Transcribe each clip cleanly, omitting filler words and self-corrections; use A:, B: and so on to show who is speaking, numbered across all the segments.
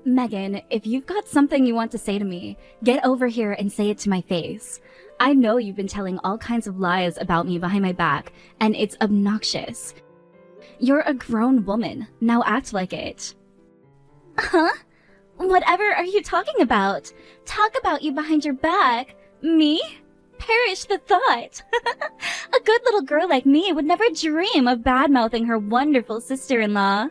A: Megan, if you've got something you want to say to me, get over here and say it to my face. I know you've been telling all kinds of lies about me behind my back, and it's obnoxious. You're a grown woman. Now act like it. Huh? Whatever are you talking about? Talk about you behind your back? Me? Perish the thought. A good little girl like me would never dream of bad-mouthing her wonderful sister-in-law.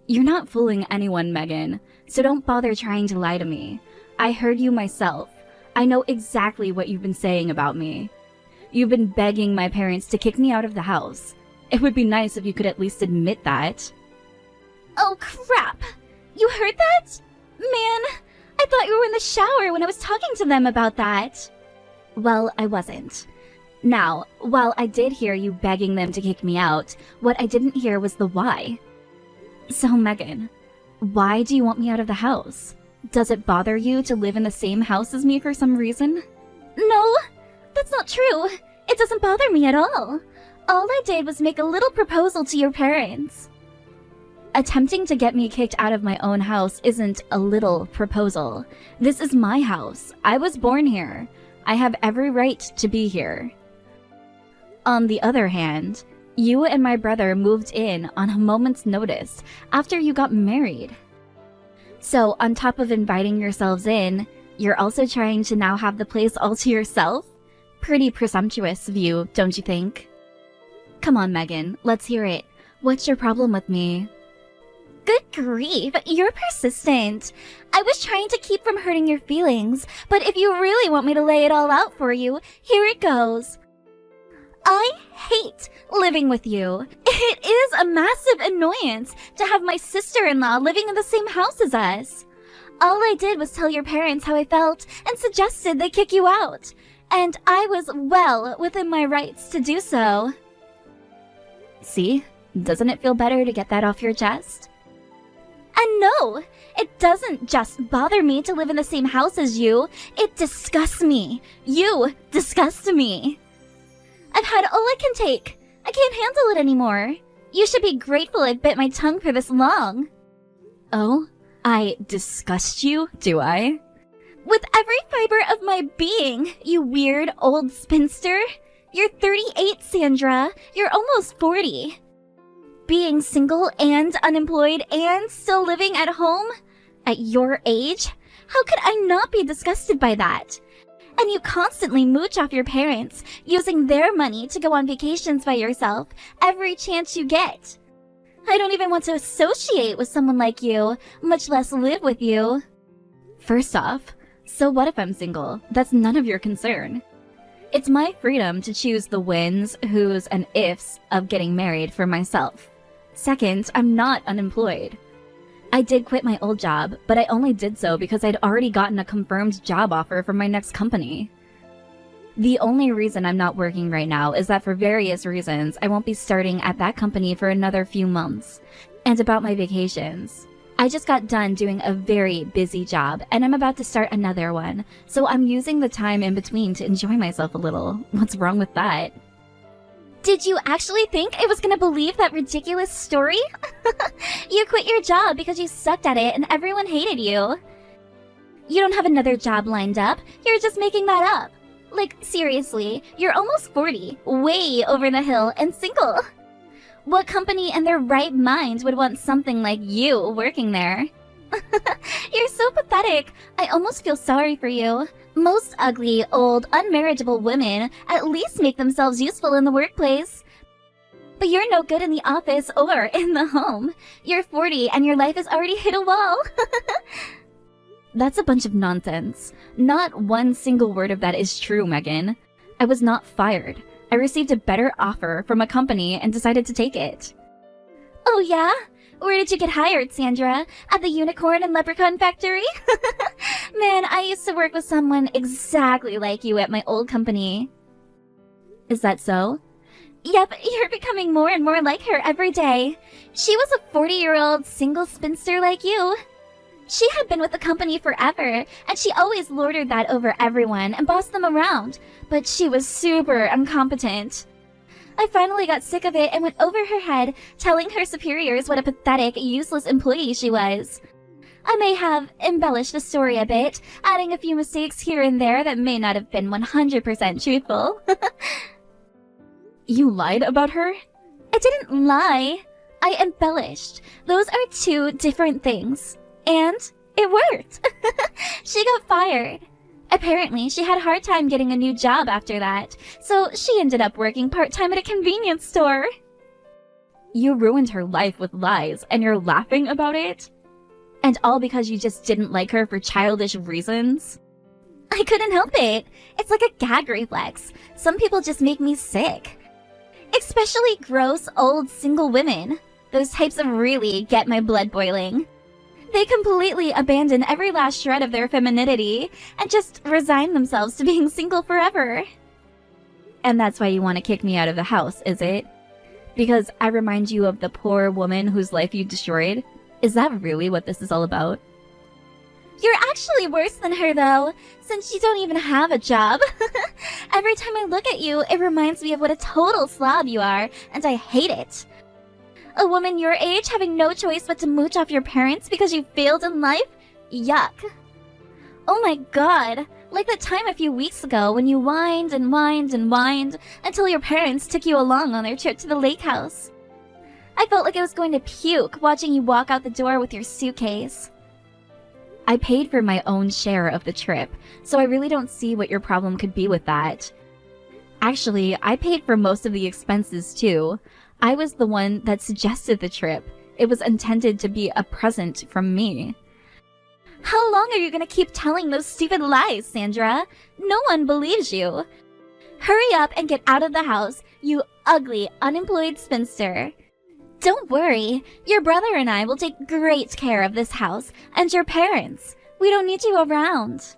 A: You're not fooling anyone, Megan, so don't bother trying to lie to me. I heard you myself. I know exactly what you've been saying about me. You've been begging my parents to kick me out of the house. It would be nice if you could at least admit that. Oh, crap! You heard that? Man, I thought you were in the shower when I was talking to them about that. Well, I wasn't. Now, while I did hear you begging them to kick me out, what I didn't hear was the why. So, Megan, why do you want me out of the house? Does it bother you to live in the same house as me for some reason? No, that's not true. It doesn't bother me at all. All I did was make a little proposal to your parents. Attempting to get me kicked out of my own house isn't a little proposal. This is my house. I was born here. I have every right to be here. On the other hand, you and my brother moved in on a moment's notice after you got married. So on top of inviting yourselves in, you're also trying to now have the place all to yourself? Pretty presumptuous of you, don't you think? Come on, Megan, let's hear it. What's your problem with me? Good grief, you're persistent. I was trying to keep from hurting your feelings, but if you really want me to lay it all out for you, here it goes. I hate living with you. It is a massive annoyance to have my sister-in-law living in the same house as us. All I did was tell your parents how I felt and suggested they kick you out. And I was well within my rights to do so. See? Doesn't it feel better to get that off your chest? And no, it doesn't just bother me to live in the same house as you. It disgusts me. You disgust me. I've had all I can take. I can't handle it anymore. You should be grateful I bit my tongue for this long. Oh? I disgust you, do I? With every fiber of my being, you weird old spinster. You're 38, Sandra. You're almost 40. Being single and unemployed and still living at home? At your age? How could I not be disgusted by that? And you constantly mooch off your parents, using their money to go on vacations by yourself every chance you get. I don't even want to associate with someone like you, much less live with you. First off, so what if I'm single? That's none of your concern. It's my freedom to choose the whens, whos, and ifs of getting married for myself. Second, I'm not unemployed. I did quit my old job, but I only did so because I'd already gotten a confirmed job offer from my next company. The only reason I'm not working right now is that for various reasons, I won't be starting at that company for another few months. And about my vacations. I just got done doing a very busy job, and I'm about to start another one, so I'm using the time in between to enjoy myself a little. What's wrong with that? Did you actually think I was gonna believe that ridiculous story? You quit your job because you sucked at it and everyone hated you. You don't have another job lined up, you're just making that up. Like, seriously, you're almost 40, way over the hill, and single. What company in their right mind would want something like you working there? You're so pathetic, I almost feel sorry for you. Most ugly, old, unmarriageable women at least make themselves useful in the workplace. But you're no good in the office or in the home. You're 40 and your life has already hit a wall. That's a bunch of nonsense. Not one single word of that is true, Megan. I was not fired. I received a better offer from a company and decided to take it. Oh yeah? Where did you get hired, Sandra? At the Unicorn and Leprechaun Factory? Man, I used to work with someone exactly like you at my old company. Is that so? Yep, you're becoming more and more like her every day. She was a 40-year-old single spinster like you. She had been with the company forever, and she always lorded that over everyone and bossed them around, but she was super incompetent. I finally got sick of it and went over her head, telling her superiors what a pathetic, useless employee she was. I may have embellished the story a bit, adding a few mistakes here and there that may not have been 100% truthful.
B: You lied about her?
A: I didn't lie. I embellished. Those are two different things. And it worked. She got fired. Apparently, she had a hard time getting a new job after that, so she ended up working part-time at a convenience store.
B: You ruined her life with lies, and you're laughing about it?
A: And all because you just didn't like her for childish reasons? I couldn't help it. It's like a gag reflex. Some people just make me sick. Especially gross, old, single women. Those types of really get my blood boiling. They completely abandon every last shred of their femininity and just resign themselves to being single forever.
B: And that's why you want to kick me out of the house, is it? Because I remind you of the poor woman whose life you destroyed? Is that really what this is all about?
A: You're actually worse than her, though, since you don't even have a job. Every time I look at you, it reminds me of what a total slob you are, and I hate it. A woman your age having no choice but to mooch off your parents because you failed in life? Yuck. Oh my god, like that time a few weeks ago when you whined and whined and whined until your parents took you along on their trip to the lake house. I felt like I was going to puke watching you walk out the door with your suitcase.
B: I paid for my own share of the trip, so I really don't see what your problem could be with that. Actually, I paid for most of the expenses too. I was the one that suggested the trip. It was intended to be a present from me.
A: How long are you gonna keep telling those stupid lies, Sandra? No one believes you. Hurry up and get out of the house, you ugly, unemployed spinster. Don't worry, your brother and I will take great care of this house and your parents. We don't need you around.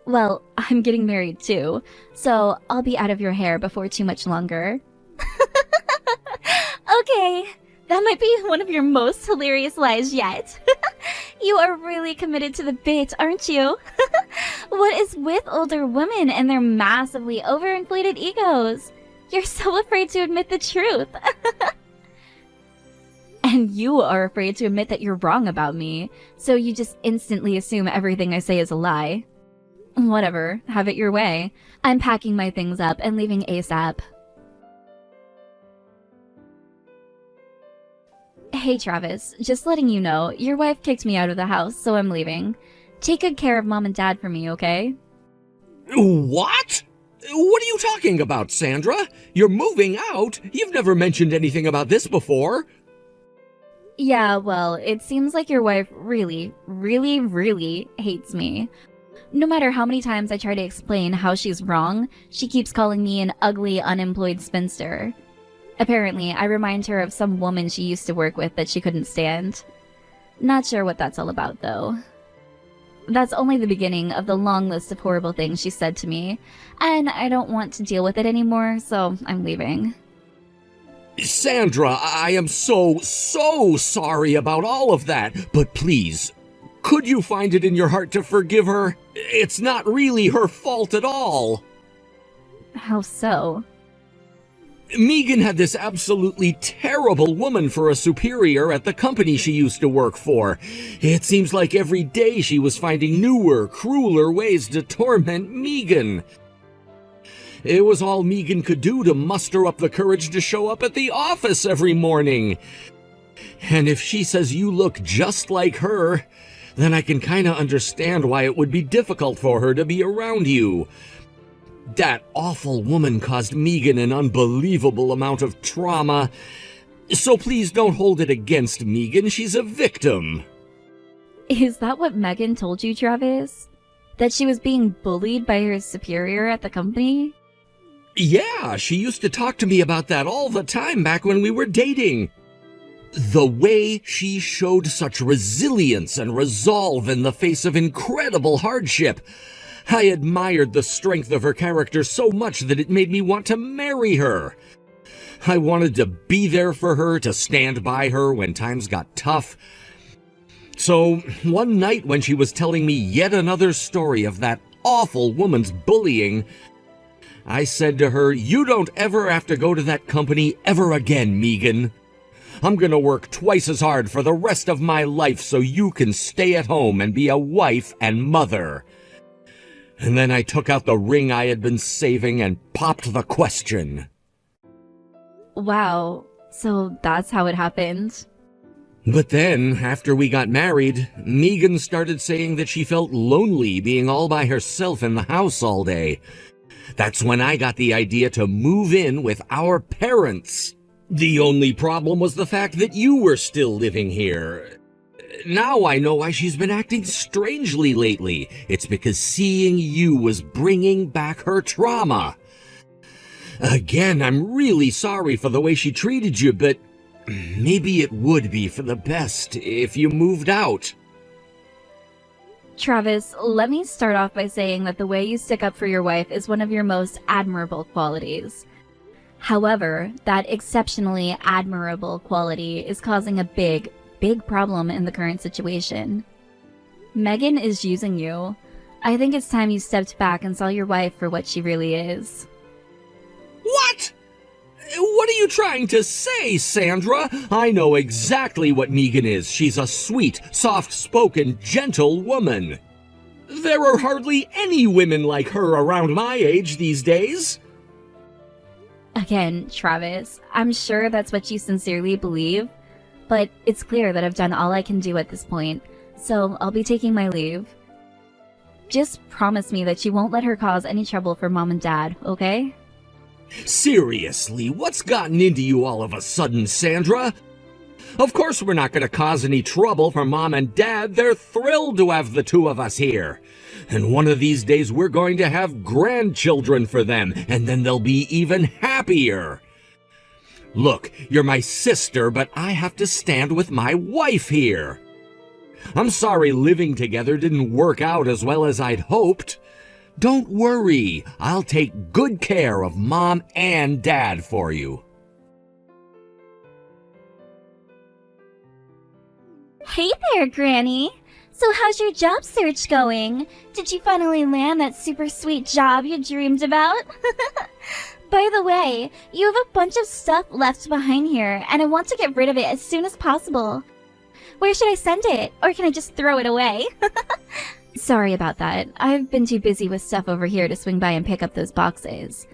B: Well, I'm getting married too, so I'll be out of your hair before too much longer.
A: Okay, that might be one of your most hilarious lies yet. You are really committed to the bit, aren't you? What is with older women and their massively overinflated egos? You're so afraid to admit the truth.
B: And you are afraid to admit that you're wrong about me, so you just instantly assume everything I say is a lie. Whatever, have it your way. I'm packing my things up and leaving ASAP. Hey Travis, just letting you know, your wife kicked me out of the house, so I'm leaving. Take good care of Mom and Dad for me, okay?
C: What? What are you talking about, Sandra? You're moving out? You've never mentioned anything about this before.
B: Yeah, well, it seems like your wife really, really, really hates me. No matter how many times I try to explain how she's wrong, she keeps calling me an ugly, unemployed spinster. Apparently, I remind her of some woman she used to work with that she couldn't stand. Not sure what that's all about, though. That's only the beginning of the long list of horrible things she said to me, and I don't want to deal with it anymore, so I'm leaving.
C: Sandra, I am so sorry about all of that, but please, could you find it in your heart to forgive her? It's not really her fault at all.
B: How so?
C: Megan had this absolutely terrible woman for a superior at the company she used to work for. It seems like every day she was finding newer, crueler ways to torment Megan. It was all Megan could do to muster up the courage to show up at the office every morning. And if she says you look just like her, then I can kinda understand why it would be difficult for her to be around you. That awful woman caused Megan an unbelievable amount of trauma. So please don't hold it against Megan. She's a victim.
B: Is that what Megan told you, Travis? That she was being bullied by her superior at the company?
C: Yeah, she used to talk to me about that all the time back when we were dating. The way she showed such resilience and resolve in the face of incredible hardship. I admired the strength of her character so much that it made me want to marry her. I wanted to be there for her, to stand by her when times got tough. So, one night when she was telling me yet another story of that awful woman's bullying, I said to her, "You don't ever have to go to that company ever again, Megan. I'm gonna work twice as hard for the rest of my life so you can stay at home and be a wife and mother." And then I took out the ring I had been saving and popped the question.
B: Wow, so that's how it happened.
C: But then, after we got married, Megan started saying that she felt lonely being all by herself in the house all day. That's when I got the idea to move in with our parents. The only problem was the fact that you were still living here. Now I know why she's been acting strangely lately. It's because seeing you was bringing back her trauma. Again, I'm really sorry for the way she treated you, but maybe it would be for the best if you moved out.
B: Travis, let me start off by saying that the way you stick up for your wife is one of your most admirable qualities. However, that exceptionally admirable quality is causing a big problem in the current situation. Megan is using you. I think it's time you stepped back and saw your wife for what she really is.
C: What? What are you trying to say, Sandra? I know exactly what Megan is. She's a sweet, soft-spoken, gentle woman. There are hardly any women like her around my age these days.
B: Again, Travis, I'm sure that's what you sincerely believe, but it's clear that I've done all I can do at this point, so I'll be taking my leave. Just promise me that you won't let her cause any trouble for Mom and Dad, okay?
C: Seriously, what's gotten into you all of a sudden, Sandra? Of course we're not going to cause any trouble for Mom and Dad. They're thrilled to have the two of us here. And one of these days we're going to have grandchildren for them, and then they'll be even happier. Look, you're my sister, but I have to stand with my wife here. I'm sorry living together didn't work out as well as I'd hoped. Don't worry, I'll take good care of Mom and Dad for you.
A: Hey there, Granny. So how's your job search going? Did you finally land that super sweet job you dreamed about? By the way, you have a bunch of stuff left behind here, and I want to get rid of it as soon as possible. Where should I send it? Or can I just throw it away?
B: Sorry about that. I've been too busy with stuff over here to swing by and pick up those boxes.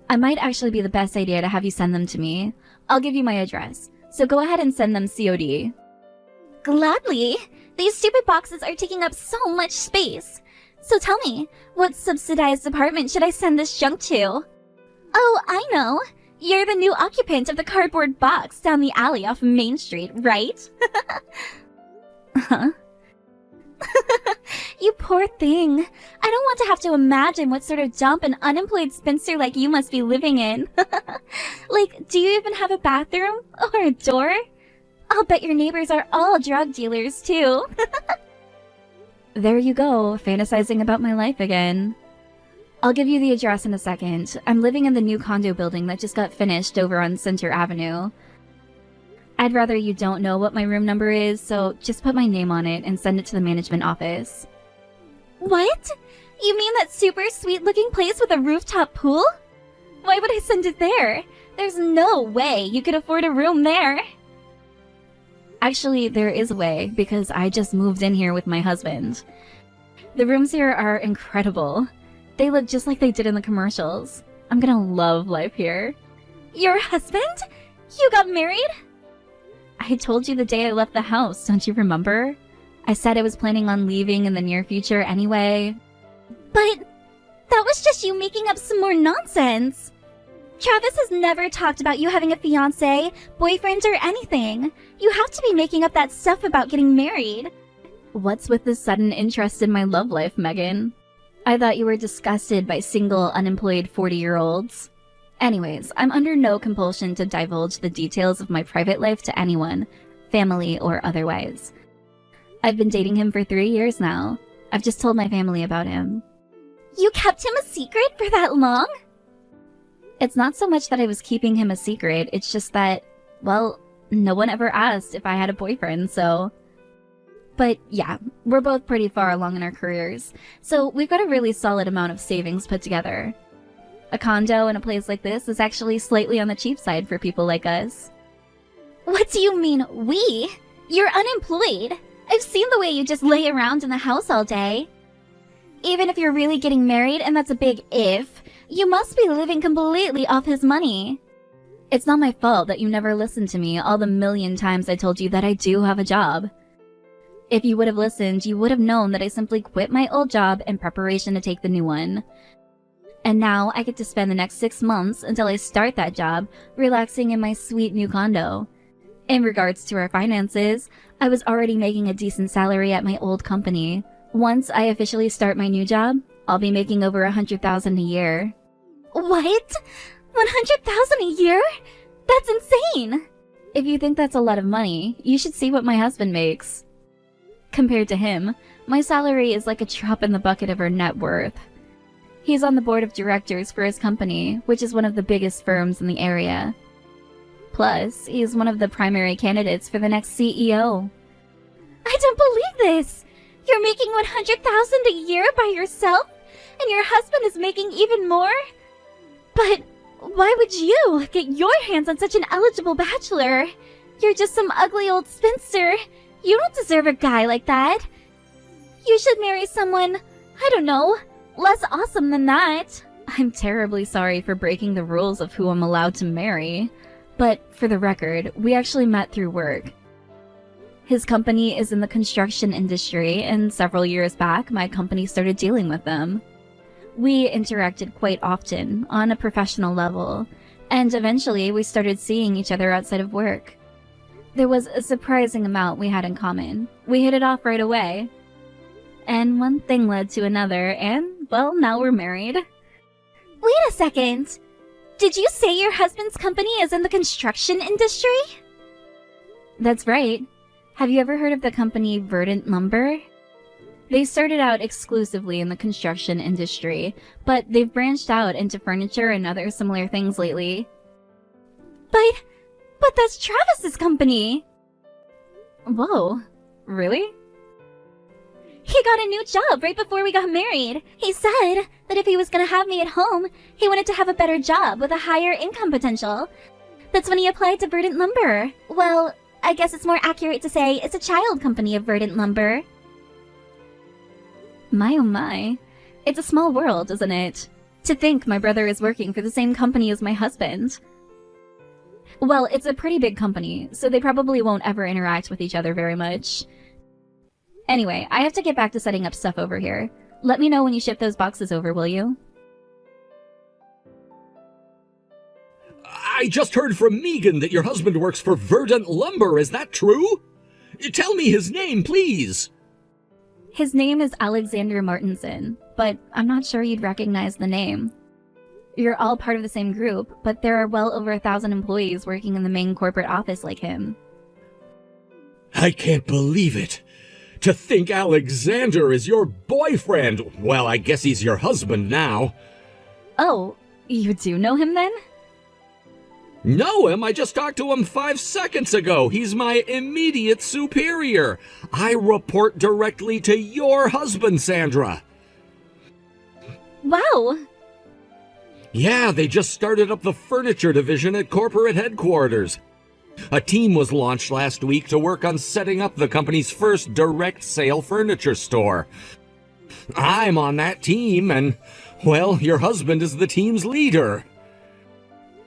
B: I might actually be the best idea to have you send them to me. I'll give you my address, so go ahead and send them COD.
A: Gladly. These stupid boxes are taking up so much space. So tell me, what subsidized apartment should I send this junk to? Oh, I know. You're the new occupant of the cardboard box down the alley off Main Street, right?
B: Huh?
A: You poor thing. I don't want to have to imagine what sort of dump an unemployed spinster like you must be living in. Like, do you even have a bathroom? Or a door? I'll bet your neighbors are all drug dealers, too.
B: There you go, fantasizing about my life again. I'll give you the address in a second. I'm living in the new condo building that just got finished over on Center Avenue. I'd rather you don't know what my room number is, so just put my name on it and send it to the management office.
A: What? You mean that super sweet looking place with a rooftop pool? Why would I send it there? There's no way you could afford a room there.
B: Actually, there is a way, because I just moved in here with my husband. The rooms here are incredible. They look just like they did in the commercials. I'm gonna love life here.
A: Your husband? You got married?
B: I told you the day I left the house, don't you remember? I said I was planning on leaving in the near future anyway.
A: But that was just you making up some more nonsense. Travis has never talked about you having a fiancé, boyfriend, or anything. You have to be making up that stuff about getting married.
B: What's with this sudden interest in my love life, Megan? I thought you were disgusted by single, unemployed 40-year-olds. Anyways, I'm under no compulsion to divulge the details of my private life to anyone, family or otherwise. I've been dating him for 3 years now. I've just told my family about him.
A: You kept him a secret for that long?
B: It's not so much that I was keeping him a secret, it's just that, well, no one ever asked if I had a boyfriend, so... But yeah, we're both pretty far along in our careers, so we've got a really solid amount of savings put together. A condo in a place like this is actually slightly on the cheap side for people like us.
A: What do you mean, we? You're unemployed. I've seen the way you just lay around in the house all day. Even if you're really getting married, and that's a big if, you must be living completely off his money.
B: It's not my fault that you never listened to me all the million times I told you that I do have a job. If you would have listened, you would have known that I simply quit my old job in preparation to take the new one. And now I get to spend the next 6 months until I start that job relaxing in my sweet new condo. In regards to our finances, I was already making a decent salary at my old company. Once I officially start my new job, I'll be making over $100,000 a year.
A: What? $100,000 a year? That's insane!
B: If you think that's a lot of money, you should see what my husband makes. Compared to him, my salary is like a drop in the bucket of our net worth. He's on the board of directors for his company, which is one of the biggest firms in the area. Plus, he's one of the primary candidates for the next CEO.
A: I don't believe this! You're making $100,000 a year by yourself, and your husband is making even more? But why would you get your hands on such an eligible bachelor? You're just some ugly old spinster. You don't deserve a guy like that. You should marry someone, I don't know, less awesome than that.
B: I'm terribly sorry for breaking the rules of who I'm allowed to marry. But for the record, we actually met through work. His company is in the construction industry, and several years back, my company started dealing with them. We interacted quite often, on a professional level, and eventually we started seeing each other outside of work. There was a surprising amount we had in common. We hit it off right away. And one thing led to another, and, well, now we're married.
A: Wait a second! Did you say your husband's company is in the construction industry?
B: That's right. Have you ever heard of the company Verdant Lumber? They started out exclusively in the construction industry, but they've branched out into furniture and other similar things lately.
A: But that's Travis's company!
B: Whoa, really?
A: He got a new job right before we got married. He said that if he was gonna have me at home, he wanted to have a better job with a higher income potential. That's when he applied to Verdant Lumber. Well, I guess it's more accurate to say it's a child company of Verdant Lumber.
B: My oh my. It's a small world, isn't it? To think my brother is working for the same company as my husband. Well, it's a pretty big company, so they probably won't ever interact with each other very much. Anyway, I have to get back to setting up stuff over here. Let me know when you ship those boxes over, will you?
C: I just heard from Megan that your husband works for Verdant Lumber. Is that true? Tell me his name, please.
B: His name is Alexander Martinson, but I'm not sure you'd recognize the name. You're all part of the same group, but there are well over 1,000 employees working in the main corporate office like him.
C: I can't believe it. To think Alexander is your boyfriend. Well, I guess he's your husband now.
B: Oh, you do know him then?
C: Know him? I just talked to him 5 seconds ago. He's my immediate superior. I report directly to your husband, Sandra.
A: Wow!
C: Yeah, they just started up the furniture division at corporate headquarters. A team was launched last week to work on setting up the company's first direct sale furniture store. I'm on that team, and, well, your husband is the team's leader.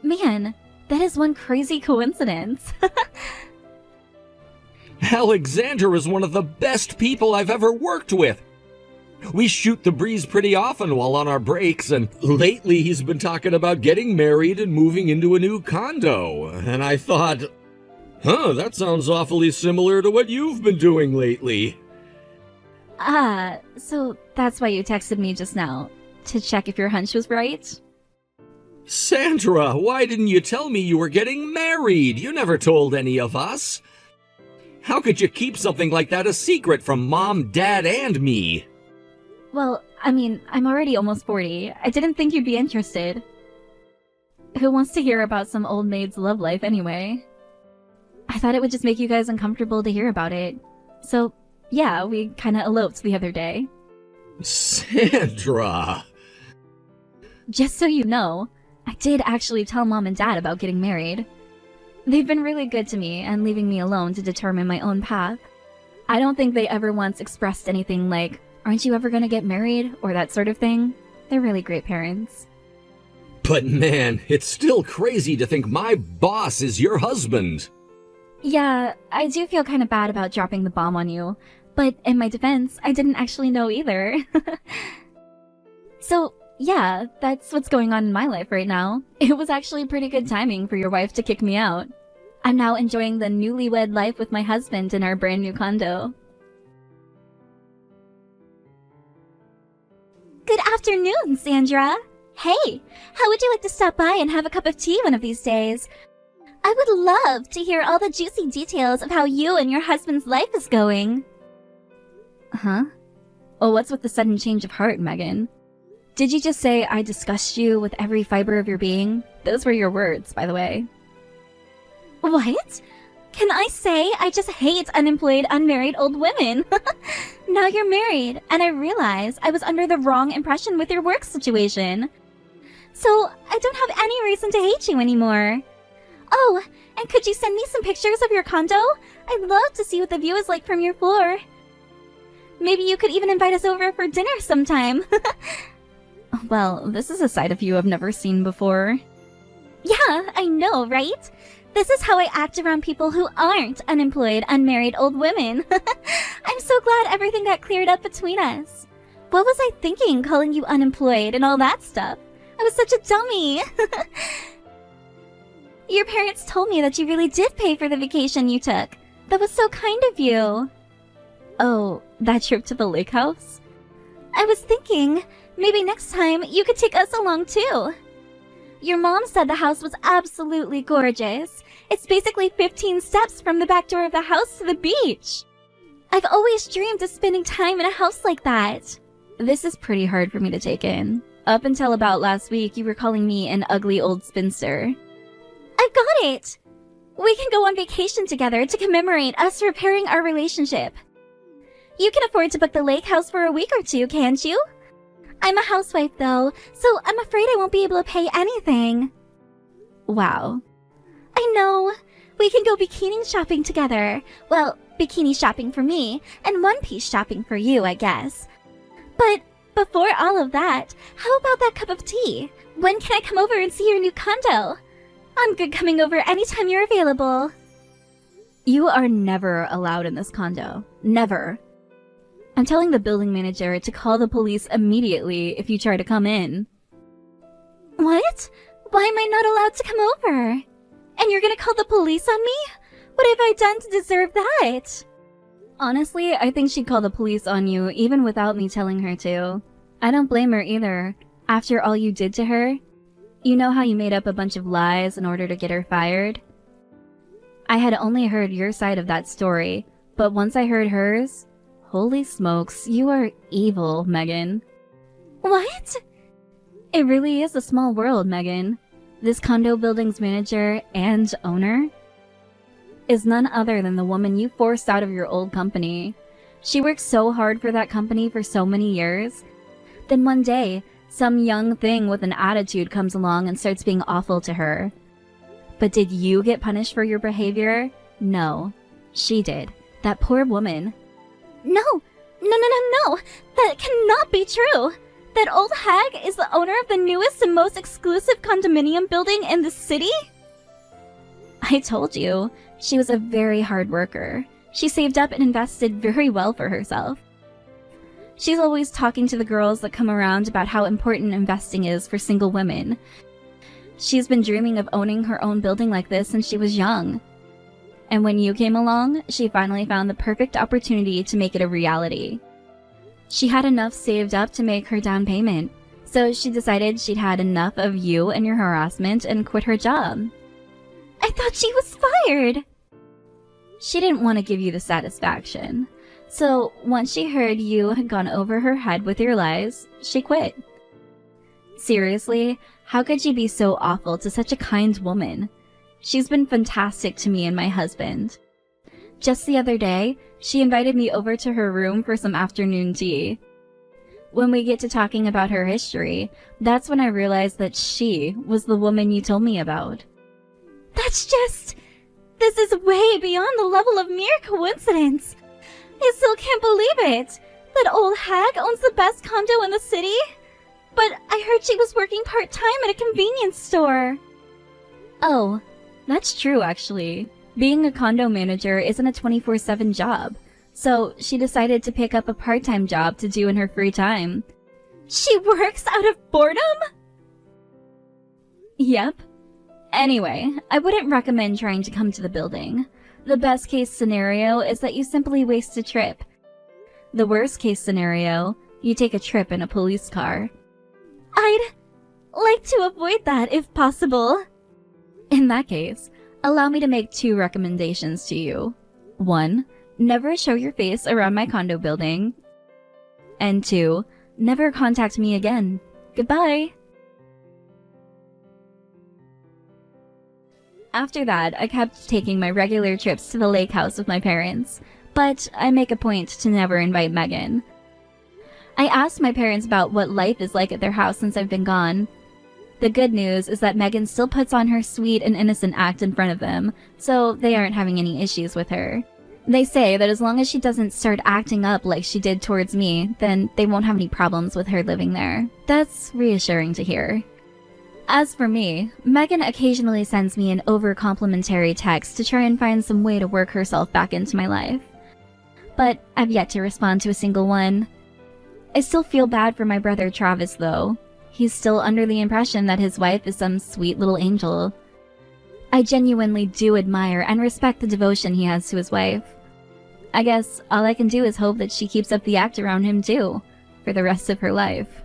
B: Man, that is one crazy coincidence.
C: Alexander is one of the best people I've ever worked with. We shoot the breeze pretty often while on our breaks, and lately he's been talking about getting married and moving into a new condo. And I thought, that sounds awfully similar to what you've been doing lately.
B: So that's why you texted me just now, to check if your hunch was right?
C: Sandra, why didn't you tell me you were getting married? You never told any of us. How could you keep something like that a secret from Mom, Dad, and me?
B: Well, I mean, I'm already almost 40. I didn't think you'd be interested. Who wants to hear about some old maid's love life anyway? I thought it would just make you guys uncomfortable to hear about it. So, yeah, we kinda eloped the other day.
C: Sandra!
B: Just so you know, I did actually tell Mom and Dad about getting married. They've been really good to me and leaving me alone to determine my own path. I don't think they ever once expressed anything like, "Aren't you ever gonna get married?" or that sort of thing. They're really great parents.
C: But man, it's still crazy to think my boss is your husband.
B: Yeah, I do feel kind of bad about dropping the bomb on you, but in my defense, I didn't actually know either. So, yeah, that's what's going on in my life right now. It was actually pretty good timing for your wife to kick me out. I'm now enjoying the newlywed life with my husband in our brand new condo.
A: Good afternoon, Sandra. Hey, how would you like to stop by and have a cup of tea one of these days? I would love to hear all the juicy details of how you and your husband's life is going.
B: Huh? Oh, what's with the sudden change of heart, Megan? Did you just say I disgust you with every fiber of your being? Those were your words, by the way.
A: What? Can I say I just hate unemployed, unmarried old women? Now you're married, and I realize I was under the wrong impression with your work situation. So I don't have any reason to hate you anymore. Oh, and could you send me some pictures of your condo? I'd love to see what the view is like from your floor. Maybe you could even invite us over for dinner sometime.
B: Well, this is a side of you I've never seen before.
A: Yeah, I know, right? This is how I act around people who aren't unemployed, unmarried old women. I'm so glad everything got cleared up between us. What was I thinking, calling you unemployed and all that stuff? I was such a dummy. Your parents told me that you really did pay for the vacation you took. That was so kind of you.
B: Oh, that trip to the lake house?
A: I was thinking, maybe next time you could take us along too. Your mom said the house was absolutely gorgeous. It's basically 15 steps from the back door of the house to the beach. I've always dreamed of spending time in a house like that.
B: This is pretty hard for me to take in. Up until about last week, you were calling me an ugly old spinster.
A: I've got it! We can go on vacation together to commemorate us repairing our relationship. You can afford to book the lake house for a week or two, can't you? I'm a housewife though, so I'm afraid I won't be able to pay anything.
B: Wow.
A: I know. We can go bikini shopping together. Well, bikini shopping for me, and one-piece shopping for you, I guess. But before all of that, how about that cup of tea? When can I come over and see your new condo? I'm good coming over anytime you're available.
B: You are never allowed in this condo. Never. I'm telling the building manager to call the police immediately if you try to come in.
A: What? Why am I not allowed to come over? And you're gonna call the police on me? What have I done to deserve that?
B: Honestly, I think she'd call the police on you even without me telling her to. I don't blame her either. After all you did to her, you know how you made up a bunch of lies in order to get her fired? I had only heard your side of that story, but once I heard hers, holy smokes, you are evil, Megan.
A: What?
B: It really is a small world, Megan. This condo building's manager and owner is none other than the woman you forced out of your old company. She worked so hard for that company for so many years. Then one day, some young thing with an attitude comes along and starts being awful to her. But did you get punished for your behavior? No. She did. That poor woman.
A: No! That cannot be true! That old hag is the owner of the newest and most exclusive condominium building in the city?
B: I told you. She was a very hard worker. She saved up and invested very well for herself. She's always talking to the girls that come around about how important investing is for single women. She's been dreaming of owning her own building like this since she was young. And when you came along, she finally found the perfect opportunity to make it a reality. She had enough saved up to make her down payment, so she decided she'd had enough of you and your harassment and quit her job.
A: I thought she was fired!
B: She didn't want to give you the satisfaction. So once she heard you had gone over her head with your lies, she quit. Seriously, how could you be so awful to such a kind woman? She's been fantastic to me and my husband. Just the other day, she invited me over to her room for some afternoon tea. When we get to talking about her history, that's when I realized that she was the woman you told me about.
A: This is way beyond the level of mere coincidence. I still can't believe it. That old hag owns the best condo in the city? But I heard she was working part-time at a convenience store.
B: Oh, that's true actually. Being a condo manager isn't a 24/7 job, so she decided to pick up a part-time job to do in her free time.
A: She works out of boredom?
B: Yep. Anyway, I wouldn't recommend trying to come to the building. The best case scenario is that you simply waste a trip. The worst case scenario, you take a trip in a police car.
A: I'd like to avoid that if possible.
B: In that case, allow me to make 2 recommendations to you. 1, never show your face around my condo building. And 2, never contact me again. Goodbye. After that, I kept taking my regular trips to the lake house with my parents, but I make a point to never invite Megan. I asked my parents about what life is like at their house since I've been gone. The good news is that Megan still puts on her sweet and innocent act in front of them, so they aren't having any issues with her. They say that as long as she doesn't start acting up like she did towards me, then they won't have any problems with her living there. That's reassuring to hear. As for me, Megan occasionally sends me an over-complimentary text to try and find some way to work herself back into my life. But I've yet to respond to a single one. I still feel bad for my brother Travis though. He's still under the impression that his wife is some sweet little angel. I genuinely do admire and respect the devotion he has to his wife. I guess all I can do is hope that she keeps up the act around him too, for the rest of her life.